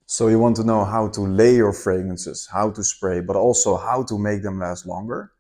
So you want to know how to layer your fragrances, how to spray, but also how to make them last longer.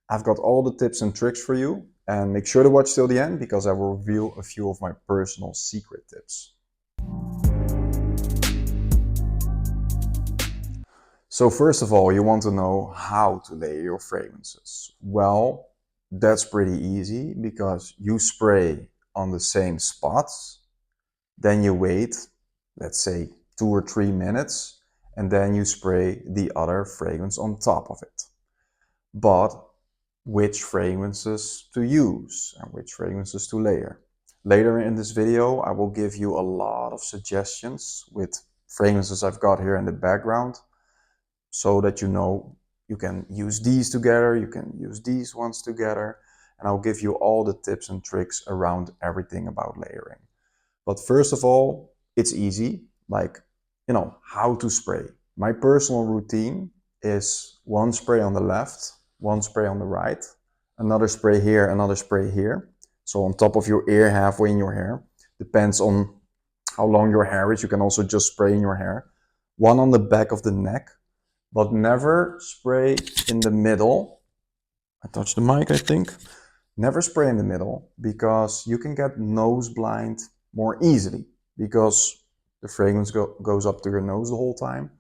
I've got all the tips and tricks for you, and make sure to watch till the end because I will reveal a few of my personal secret tips. So first of all, you want to know how to layer your fragrances. Well, that's pretty easy because you spray on the same spots, then you wait, let's say 2 or 3 minutes, and then you spray the other fragrance on top of it. But which fragrances to use and which fragrances to layer? Later in this video, I will give you a lot of suggestions with fragrances I've got here in the background, so that you know you can use these together, you can use these ones together, and I'll give you all the tips and tricks around everything about layering. But first of all, it's easy, like, how to spray. My personal routine is one spray on the left, one spray on the right, another spray here, another spray here. So on top of your ear, halfway in your hair. Depends on how long your hair is. You can also just spray in your hair. One on the back of the neck, but never spray in the middle. I touched the mic, I think. Never spray in the middle because you can get nose blind more easily because the fragrance goes up to your nose the whole time,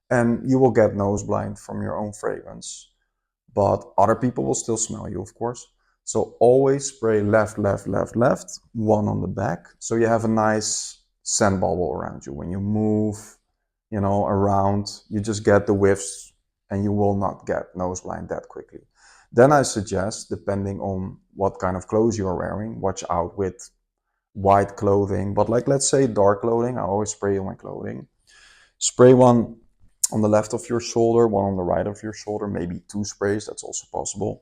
and you will get nose blind from your own fragrance. But other people will still smell you, of course. So always spray left, left, left, left, one on the back. So you have a nice scent bubble around you. When you move, around, you just get the whiffs and you will not get nose blind that quickly. Then I suggest, depending on what kind of clothes you're wearing, watch out with white clothing. But like, let's say dark clothing, I always spray on my clothing. Spray one on the left of your shoulder, one on the right of your shoulder, maybe 2 sprays, that's also possible.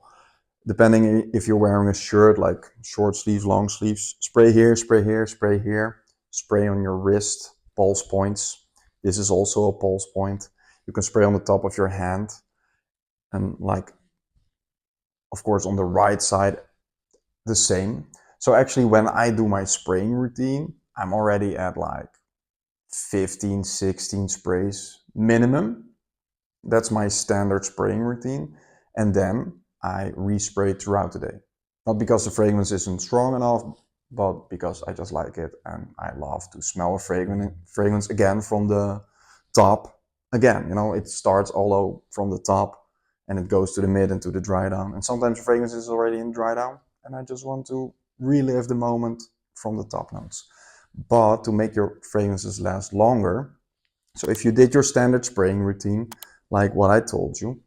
Depending if you're wearing a shirt, like short sleeves, long sleeves, spray here, spray here, spray here. Spray on your wrist, pulse points. This is also a pulse point. You can spray on the top of your hand. And of course, on the right side, the same. So actually, when I do my spraying routine, I'm already at like 15, 16 sprays minimum. That's my standard spraying routine. And then I respray throughout the day. Not because the fragrance isn't strong enough, but because I just like it and I love to smell a fragrance again from the top. Again, it starts all from the top and it goes to the mid and to the dry down. And sometimes the fragrance is already in dry down and I just want to relive the moment from the top notes. But to make your fragrances last longer, so if you did your standard spraying routine, like what I told you,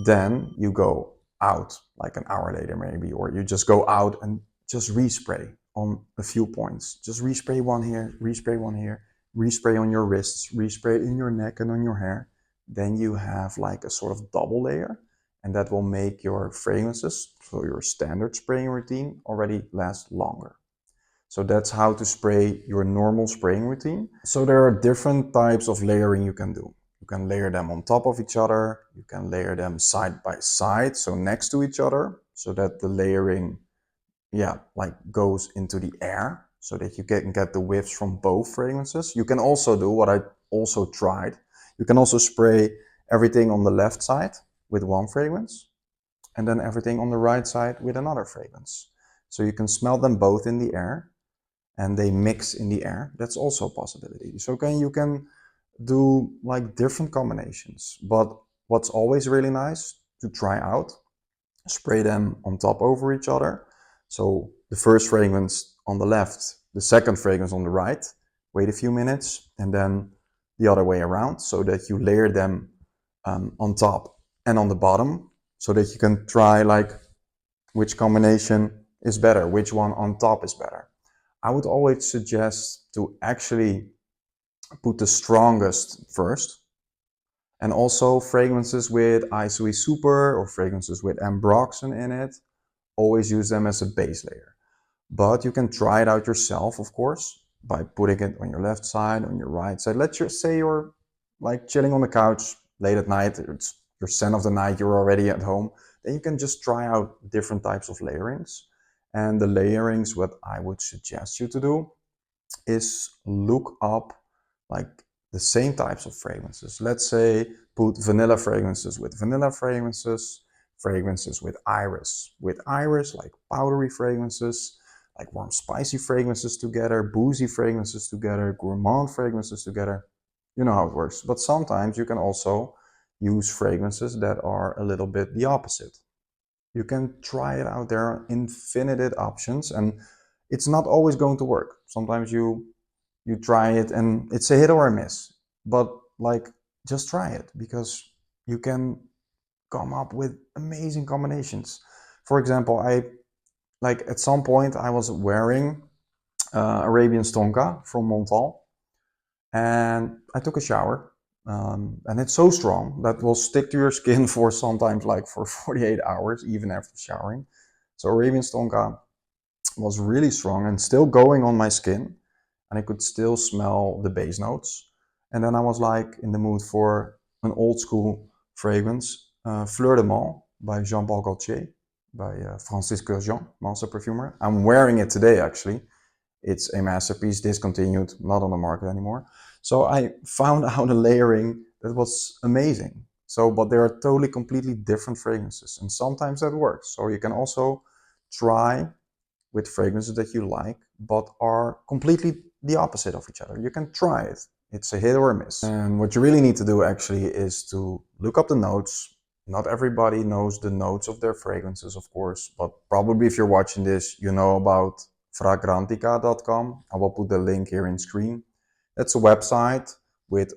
then you go out like an hour later maybe, or you just go out and just respray on a few points. Just respray one here, respray one here, respray on your wrists, respray in your neck and on your hair. Then you have like a sort of double layer, and that will make your fragrances, so your standard spraying routine, already last longer. So that's how to spray your normal spraying routine. So there are different types of layering you can do. You can layer them on top of each other. You can layer them side by side, so next to each other, so that the layering, goes into the air, so that you can get the whiffs from both fragrances. You can also do what I also tried. You can also spray everything on the left side with one fragrance, and then everything on the right side with another fragrance. So you can smell them both in the air, and they mix in the air. That's also a possibility. So you can do like different combinations, but what's always really nice to try out, spray them on top over each other. So the first fragrance on the left, the second fragrance on the right, wait a few minutes, and then the other way around, so that you layer them on top and on the bottom, so that you can try like which combination is better, which one on top is better. I would always suggest to actually put the strongest first. And also fragrances with Iso E Super or fragrances with Ambroxan in it, always use them as a base layer. But you can try it out yourself, of course, by putting it on your left side, on your right side. Let's just say you're like chilling on the couch late at night, it's your scent of the night, you're already at home. Then you can just try out different types of layerings. And the layerings, what I would suggest you to do is look up like the same types of fragrances. Let's say put vanilla fragrances with vanilla fragrances, fragrances with iris, like powdery fragrances, like warm spicy fragrances together, boozy fragrances together, gourmand fragrances together. You know how it works. But sometimes you can also use fragrances that are a little bit the opposite. You can try it out. There are infinite options, and it's not always going to work. Sometimes you try it and it's a hit or a miss. But like, just try it, because you can come up with amazing combinations. For example, I like at some point I was wearing Arabian Tonka from Montal, and I took a shower. And it's so strong that will stick to your skin for sometimes like for 48 hours, even after showering. So Arabian Tonka was really strong and still going on my skin, and I could still smell the base notes. And then I was like in the mood for an old school fragrance, Fleur de Mâle by Jean-Paul Gaultier, by Francis Gurjean, master perfumer. I'm wearing it today actually. It's a masterpiece, discontinued, not on the market anymore. So I found out a layering that was amazing. So, but they are totally, completely different fragrances, and sometimes that works. So you can also try with fragrances that you like, but are completely the opposite of each other. You can try it. It's a hit or a miss. And what you really need to do actually is to look up the notes. Not everybody knows the notes of their fragrances, of course, but probably if you're watching this, you know about fragrantica.com. I will put the link here in screen. That's a website with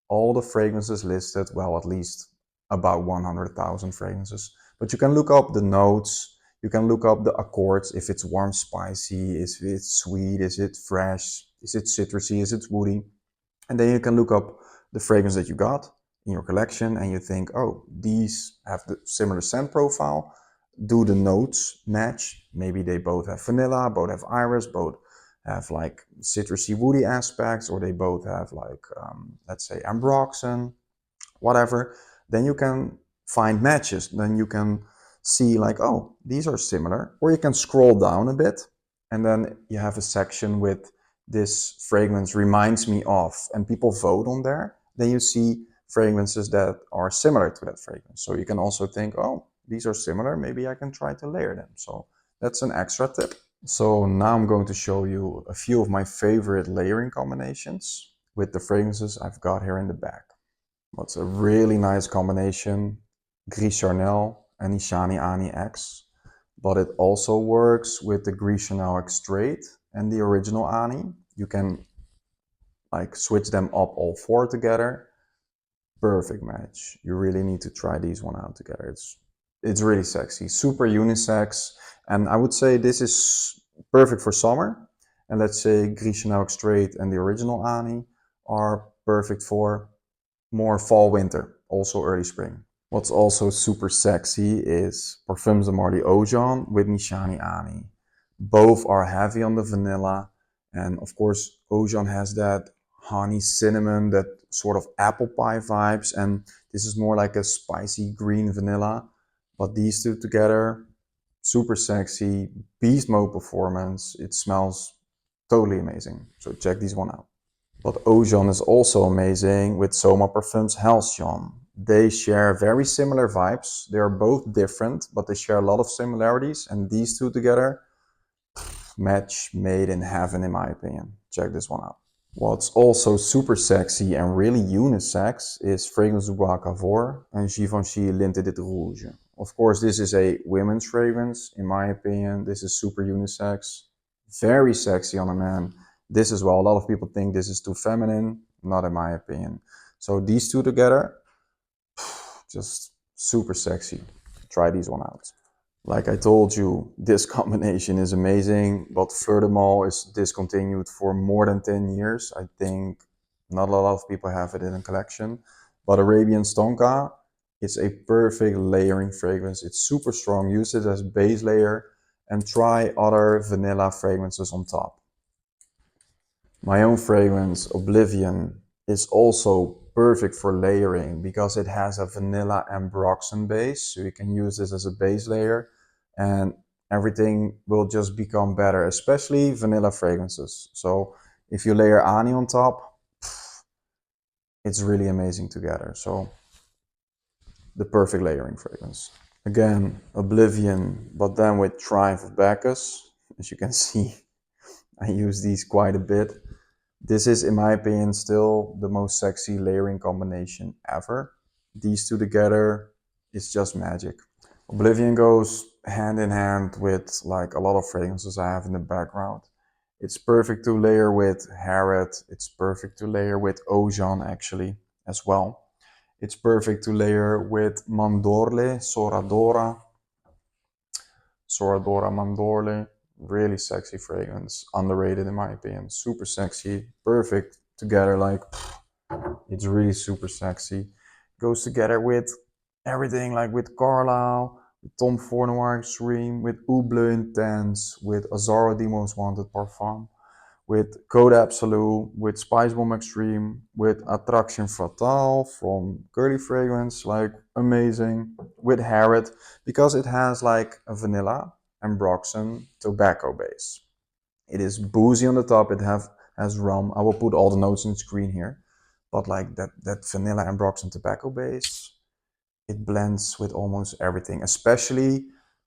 all the fragrances listed, well, at least about 100,000 fragrances. But you can look up the notes, you can look up the accords, if it's warm, spicy, is it sweet, is it fresh, is it citrusy, is it woody. And then you can look up the fragrance that you got in your collection, and you think, oh, these have the similar scent profile. Do the notes match? Maybe they both have vanilla, both have iris, both have like citrusy woody aspects, or they both have like, let's say Ambroxan, whatever. Then you can find matches. Then you can see like, oh, these are similar. Or you can scroll down a bit, and then you have a section with this fragrance reminds me of, and people vote on there. Then you see fragrances that are similar to that fragrance. So you can also think, oh, these are similar, maybe I can try to layer them. So that's an extra tip. So now I'm going to show you a few of my favorite layering combinations with the fragrances I've got here in the bag. What's a really nice combination, Gris Charnel and Nishani Ani X. But it also works with the Gris Charnel Extrait and the original Ani. You can like switch them up all four together. Perfect match. You really need to try these one out together. It's really sexy, super unisex, and I would say this is perfect for summer. And let's say Gris Charnel Extrait and the original Ani are perfect for more fall winter, also early spring. What's also super sexy is Parfums de Oblivion Oajan with Nishani Ani. Both are heavy on the vanilla, and of course Oajan has that honey cinnamon, that sort of apple pie vibes, and this is more like a spicy green vanilla. But these two together, super sexy, beast mode performance. It smells totally amazing. So check these one out. But Oajan is also amazing with Soma Parfums Halcyon. They share very similar vibes. They are both different, but they share a lot of similarities. And these two together, match made in heaven in my opinion. Check this one out. What's also super sexy and really unisex is Fragrance du Bois Cavour and Givenchy L'Interdit Rouge. Of course, this is a women's fragrance. In my opinion, this is super unisex. Very sexy on a man. This as well, a lot of people think this is too feminine. Not in my opinion. So these two together, just super sexy. Try these one out. Like I told you, this combination is amazing, but Fleur de Mâle is discontinued for more than 10 years. I think not a lot of people have it in a collection. But Arabian Tonka, it's a perfect layering fragrance. It's super strong. Use it as base layer and try other vanilla fragrances on top. My own fragrance, Oblivion, is also perfect for layering because it has a vanilla Ambroxan base. So you can use this as a base layer and everything will just become better, especially vanilla fragrances. So if you layer Ani on top, it's really amazing together. So the perfect layering fragrance. Again, Oblivion, but then with Triumph of Bacchus. As you can see, I use these quite a bit. This is, in my opinion, still the most sexy layering combination ever. These two together is just magic. Oblivion goes hand in hand with like a lot of fragrances I have in the background. It's perfect to layer with Harrod. It's perfect to layer with Oajan actually as well. It's perfect to layer with Mandorle, Soradora Mandorle. Really sexy fragrance, underrated in my opinion. Super sexy, perfect together, like it's really super sexy. Goes together with everything, like with Carlisle, with Tom Ford Noir Extreme, with Bleu Intense, with Azzaro the Most Wanted Parfum, with Code Absolu, with Spicebomb Extreme, with Attraction Fatale from Curly Fragrance, like amazing, with Harrod, because it has like a vanilla Ambroxan tobacco base. It is boozy on the top, has rum. I will put all the notes in the screen here, but like that vanilla Ambroxan tobacco base, it blends with almost everything, especially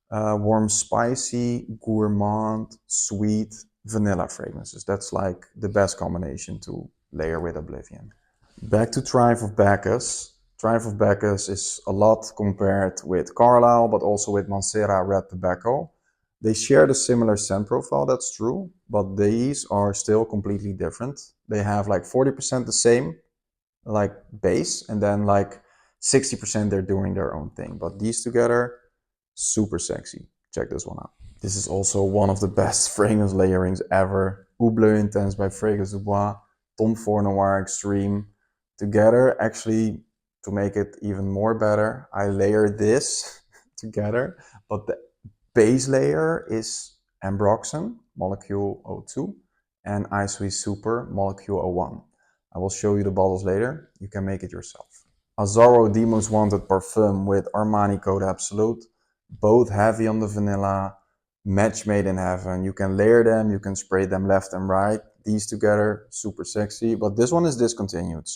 warm, spicy, gourmand, sweet vanilla fragrances. That's like the best combination to layer with Oblivion. Back to Triumph of Bacchus. Triumph of Bacchus is a lot compared with Carlisle, but also with Mancera Red Tobacco. They share the similar scent profile, that's true, but these are still completely different. They have like 40% the same, like base, and then like 60% they're doing their own thing. But these together, super sexy. Check this one out. This is also one of the best fragrance layerings ever. Bleu Intense by Fragrance du Bois, Tom Ford Noir Extreme. Together, actually, to make it even more better, I layer this together, but the base layer is Ambroxan, molecule O2, and Iso E Super, molecule O1. I will show you the bottles later. You can make it yourself. Azzaro the Most Wanted Parfum with Armani Code Absolute. Both heavy on the vanilla, match made in heaven. You can layer them, you can spray them left and right. These together, super sexy. But this one is discontinued,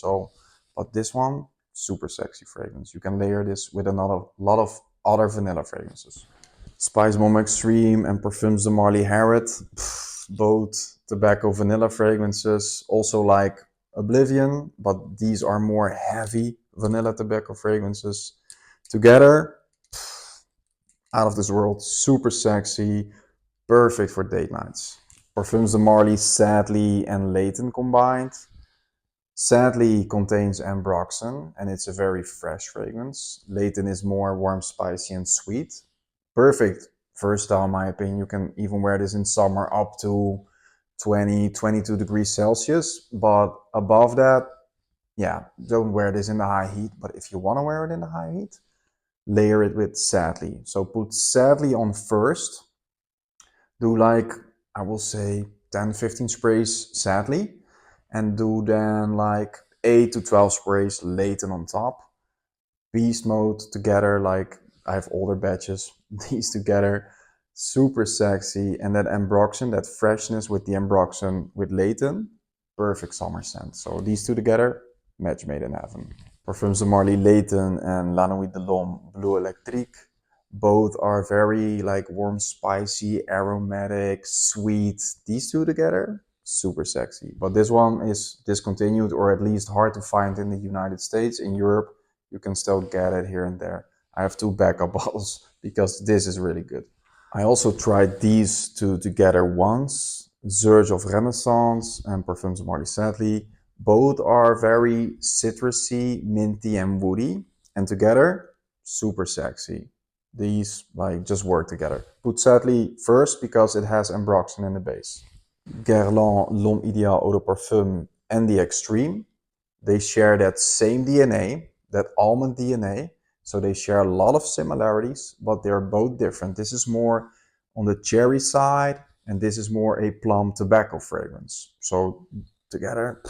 but this one, super sexy fragrance. You can layer this with another lot of other vanilla fragrances. Spicebomb Extreme and Parfums de Marly Harrod, both tobacco vanilla fragrances, also like Oblivion, but these are more heavy vanilla tobacco fragrances. Together, out of this world, super sexy, perfect for date nights. Parfums de Marly Sadly and Layton combined. Sadly contains Ambroxan and it's a very fresh fragrance. Layton is more warm, spicy and sweet. Perfect, versatile in my opinion. You can even wear this in summer up to 22 degrees Celsius. But above that, yeah, don't wear this in the high heat. But if you want to wear it in the high heat, layer it with Sadly. So put Sadly on first. Do like, I will say 10-15 sprays Sadly. And do then like 8 to 12 sprays Layton on top. Beast mode together, like I have older batches, these together, super sexy. And that Ambroxan, that freshness with the Ambroxan with Layton, perfect summer scent. So these two together, match made in heaven. Parfums de Marly Layton and La Nuit de l'Homme Bleu Electrique. Both are very like warm, spicy, aromatic, sweet. These two together, super sexy. But this one is discontinued, or at least hard to find in the United States. In Europe, you can still get it here and there. I have 2 backup bottles because this is really good. I also tried these two together once, Surge of Renaissance and Parfums de Marly Sadly. Both are very citrusy, minty and woody, and together, super sexy. These like just work together. Put Sadly first because it has Ambroxan in the base. Guerlain, L'Homme Idéal Eau de Parfum and the Extreme, they share that same DNA, that almond DNA. So they share a lot of similarities, but they're both different. This is more on the cherry side, and this is more a plum tobacco fragrance. So together,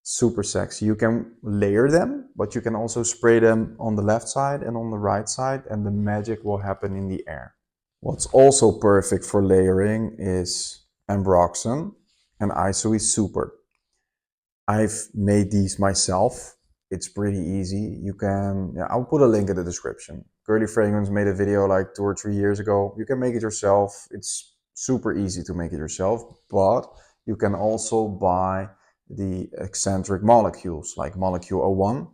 super sexy. You can layer them, but you can also spray them on the left side and on the right side, and the magic will happen in the air. What's also perfect for layering is Ambroxan and Iso E Super. I've made these myself. It's pretty easy. You can, yeah, I'll put a link in the description. Girly Fragrance made a video like 2 or 3 years ago. You can make it yourself. It's super easy to make it yourself, but you can also buy the eccentric molecules like molecule O1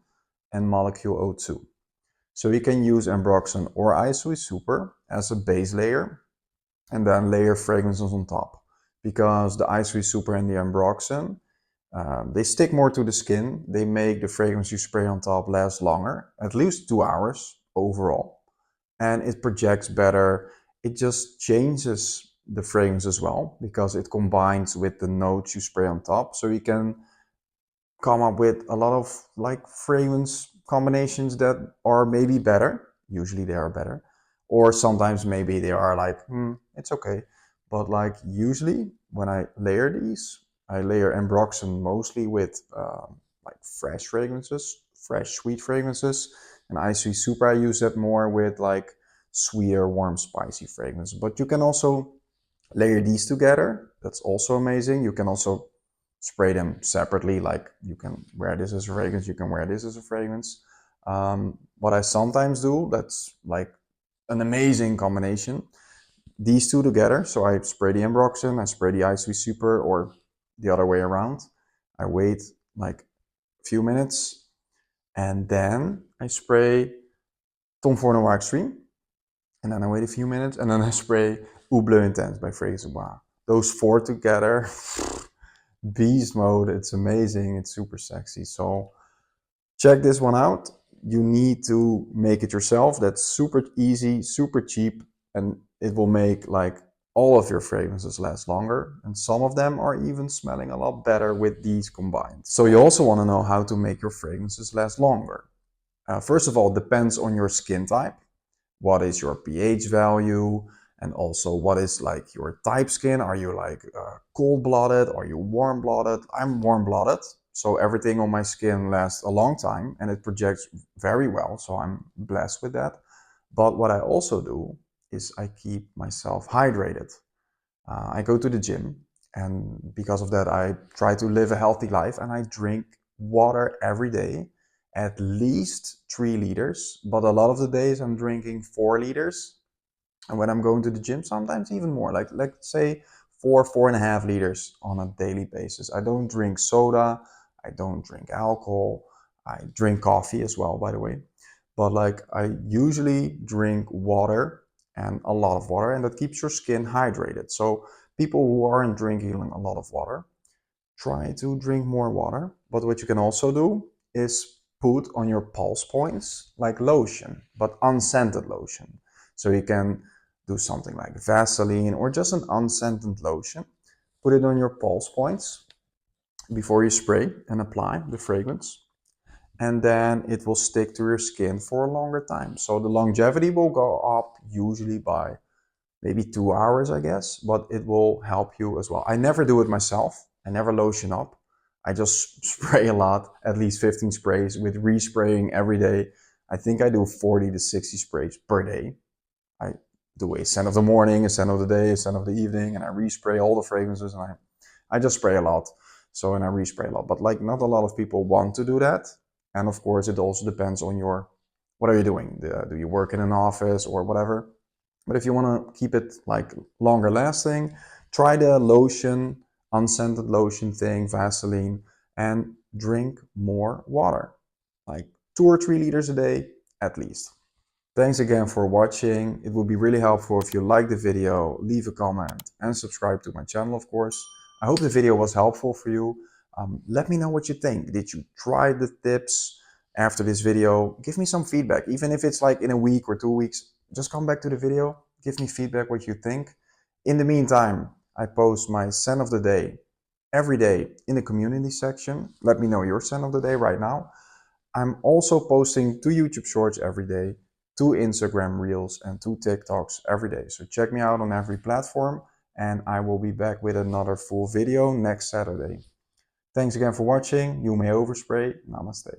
and molecule O2. So you can use Ambroxan or Iso E Super as a base layer and then layer fragrances on top. Because the Iso E Super and the Ambroxan, they stick more to the skin. They make the fragrance you spray on top last longer, at least 2 hours overall. And it projects better. It just changes the fragrance as well because it combines with the notes you spray on top. So you can come up with a lot of like fragrance combinations that are maybe better. Usually they are better. Or sometimes maybe they are like, it's okay. But like usually when I layer these, I layer Ambroxan mostly with like fresh fragrances, fresh sweet fragrances. And Iso E Super, I use that more with like sweeter, warm, spicy fragrance. But you can also layer these together. That's also amazing. You can also spray them separately. Like you can wear this as a fragrance, you can wear this as a fragrance. What I sometimes do, that's like an amazing combination. These two together, so I spray the Ambroxan, I spray the Iso E Super, or the other way around. I wait like a few minutes, and then I spray Tom Ford Noir Extreme, and then I wait a few minutes, and then I spray Bleu Intense by Fragrance Bois. Those four together, beast mode. It's amazing. It's super sexy. So check this one out. You need to make it yourself. That's super easy, super cheap, and it will make like all of your fragrances last longer. And some of them are even smelling a lot better with these combined. So you also want to know how to make your fragrances last longer. First of all, it depends on your skin type. What is your pH value? And also what is like your type skin? Are you like cold-blooded? Are you warm-blooded? I'm warm-blooded, so everything on my skin lasts a long time and it projects very well, so I'm blessed with that. But what I also do is I keep myself hydrated. I go to the gym, and because of that I try to live a healthy life, and I drink water every day, at least 3 liters, but a lot of the days I'm drinking 4 liters. And when I'm going to the gym, sometimes even more, like let's say 4.5 liters on a daily basis. I don't drink soda, I don't drink alcohol, I drink coffee as well, by the way. But like I usually drink water, and a lot of water, and that keeps your skin hydrated. So people who aren't drinking a lot of water, try to drink more water. But what you can also do is put on your pulse points like lotion, but unscented lotion. So you can do something like Vaseline or just an unscented lotion. Put it on your pulse points before you spray and apply the fragrance. And then it will stick to your skin for a longer time. So the longevity will go up usually by maybe 2 hours, I guess, but it will help you as well. I never do it myself. I never lotion up. I just spray a lot, at least 15 sprays with respraying every day. I think I do 40 to 60 sprays per day. I do a scent of the morning, a scent of the day, a scent of the evening, and I respray all the fragrances, and I just spray a lot. So, and I respray a lot, but like not a lot of people want to do that. And of course, it also depends on what are you doing? Do you work in an office or whatever? But if you want to keep it like longer lasting, try the lotion, unscented lotion thing, Vaseline, and drink more water, like 2 or 3 liters a day at least. Thanks again for watching. It would be really helpful if you like the video, leave a comment and subscribe to my channel, of course. I hope the video was helpful for you. Let me know what you think. Did you try the tips after this video? Give me some feedback, even if it's like in a week or 2 weeks. Just come back to the video, give me feedback what you think. In the meantime, I post my scent of the day every day in the community section. Let me know your scent of the day right now. I'm also posting 2 YouTube shorts every day, 2 Instagram reels, and 2 TikToks every day. So check me out on every platform, and I will be back with another full video next Saturday. Thanks again for watching. You may overspray. Namaste.